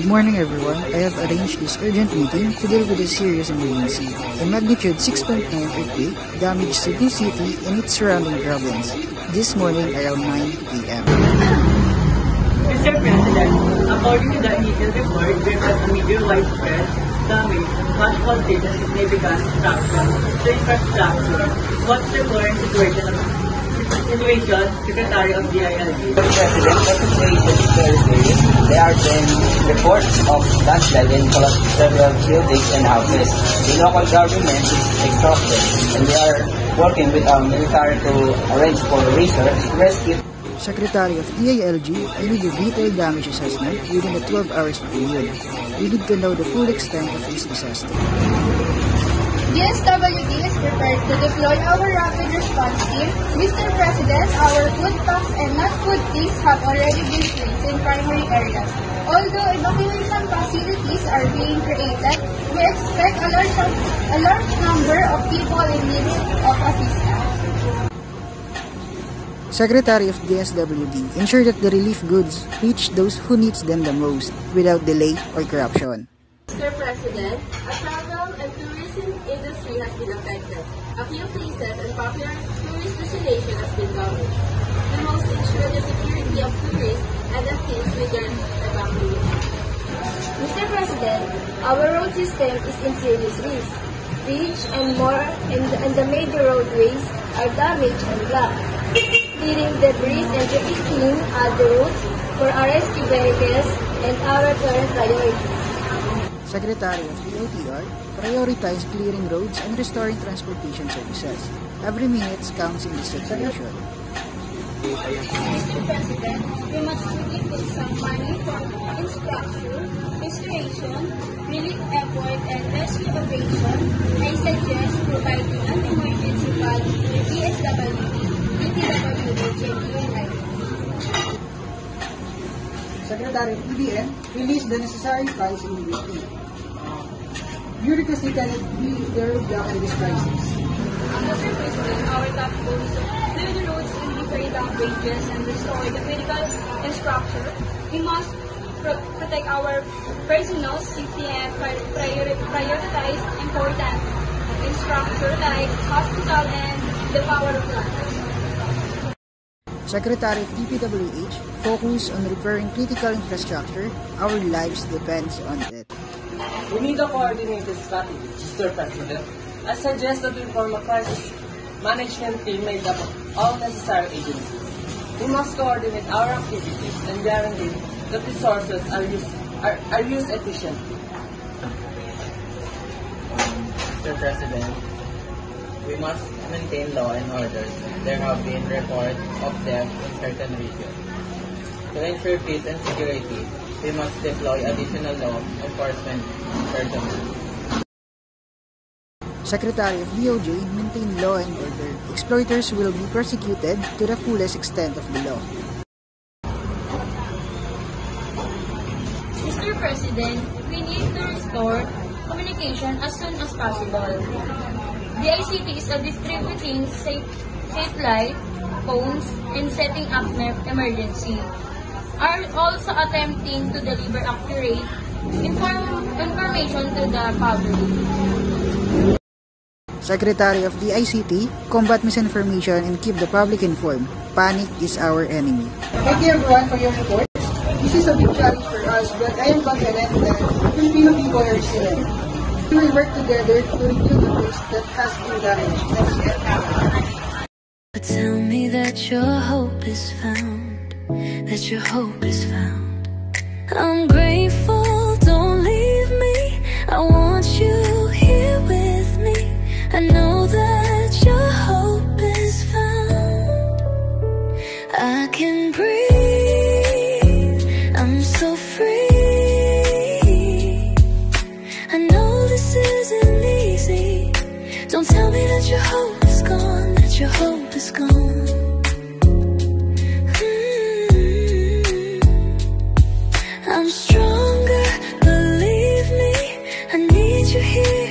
morning everyone. I have arranged this urgent meeting to deal with a serious emergency. A magnitude 6.9 earthquake damaged Cebu City and its surrounding province this morning around 9 p.m. Mr. President, according to the initial report, there was a medium widespread damage, much caused significant destruction to infrastructure. What's the current situation, Secretary of DILG? Mr. President, the situation is very serious. There are been reports of landslide and collapse of several buildings and houses. The local government is exhausted, and we are working with our military to arrange for research, rescue. Secretary of DILG, I need a detailed damage assessment within a 12 hours period. We need to know the full extent of this disaster. DSWD is prepared to deploy our rapid response team. Mr. President, our food packs and non-food kits have already been placed in primary areas. Although evacuation facilities are being created, we expect a large number of people in need of assistance. Secretary of DSWD, ensure that the relief goods reach those who needs them the most without delay or corruption. Mr. President, a travel and tourism industry has been affected. A few places and popular tourist destination has been damaged. We must ensure the security of tourists and assist with their evacuation. Mr. President, our road system is in serious risk. Bridge and more and the major roadways are damaged and blocked. Clearing debris and repeating the routes for our rescue vehicles and our current priorities. Secretary of DOTR, prioritize clearing roads and restoring transportation services. Every minute counts in this situation. Mr. President, we must quickly put some money for infrastructure, restoration, relief effort, and rescue operation. I suggest providing an emergency fund to DSWD, DPWH, and UNIT. Secretary of EDN, release the necessary files immediately. You request Lieutenant B. There block this crisis. Mr. President, our top goal is to clear the roads and repair down bridges and restore the critical infrastructure. We must protect our personal safety and prioritize important infrastructure like hospital and the power plant. Secretary of DPWH, focus on repairing critical infrastructure. Our lives depends on it. We need a coordinated strategy, Mr. President. I suggest that we form a crisis management team made up of all necessary agencies. We must coordinate our activities and guarantee that resources are used efficiently. Mr. President, we must maintain law and order. There have been reports of theft in certain regions. To ensure peace and security, we must deploy additional law enforcement personnel. Secretary of DOJ, maintain law and order. Exploiters will be prosecuted to the fullest extent of the law. Mr. President, we need to restore communication as soon as possible. The ICT is distributing satellite phones and setting up emergency. Are also attempting to deliver accurate information to the public. Secretary of the ICT, combat misinformation and keep the public informed. Panic is our enemy. Thank you everyone for your report. This is a big challenge for us, but I am confident that Filipino people are resilient. We will work together to rebuild the place that has been damaged. But tell me that your hope is found. That your hope is found. I'm grateful, don't leave me. I want you here with me. I know that your hope is found. I can breathe, I'm so free. I know this isn't easy. Don't tell me that your hope is gone, that your hope is gone. I'm stronger, believe me. I need you here.